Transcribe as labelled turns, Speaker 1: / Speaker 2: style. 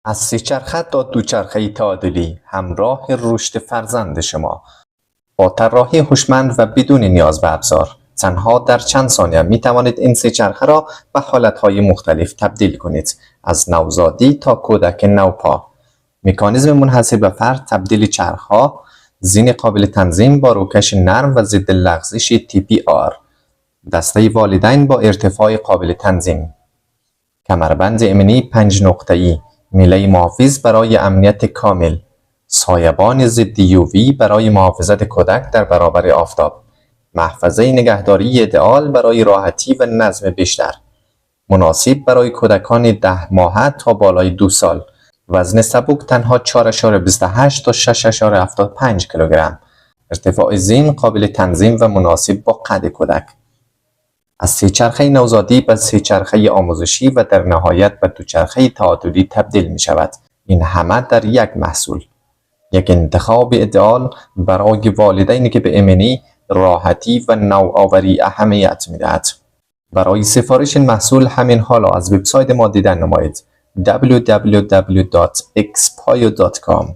Speaker 1: از سه‌چرخه تا دوچرخه تعادلی، همراه رشد فرزند شما. با طراحی هوشمند و بدون نیاز به ابزار، تنها در چند ثانیه می توانید این سه‌چرخه را به حالتهای مختلف تبدیل کنید، از نوزادی تا کودک نوپا. مکانیزم منحصر به فرد تبدیل چرخها، زین قابل تنظیم با روکش نرم و ضد لغزش TPR، دسته والدین با ارتفاع قابل تنظیم، کمربند امنی 5 نقطه‌ای، میله محافظ برای امنیت کامل، سایبان ضد UV برای محافظت کودک در برابر آفتاب، محفظه نگهداری ایدئال برای راحتی و نظم بیشتر، مناسب برای کودکان 10 ماهه تا بالای 2 سال، وزن سبک تنها 4.28 تا 6.75 کیلوگرم، ارتفاع زین قابل تنظیم و مناسب با قد کودک. از سه‌چرخه نوزادی به سه‌چرخه آموزشی و در نهایت به دوچرخه تعادلی تبدیل می شود. این همه در یک محصول. یک انتخاب ایدئال برای والدینی که به امنی، راحتی و نوآوری اهمیت می دهد. برای سفارش این محصول همین حالا از وبسایت ما دیدن نمایید: www.xpayo.com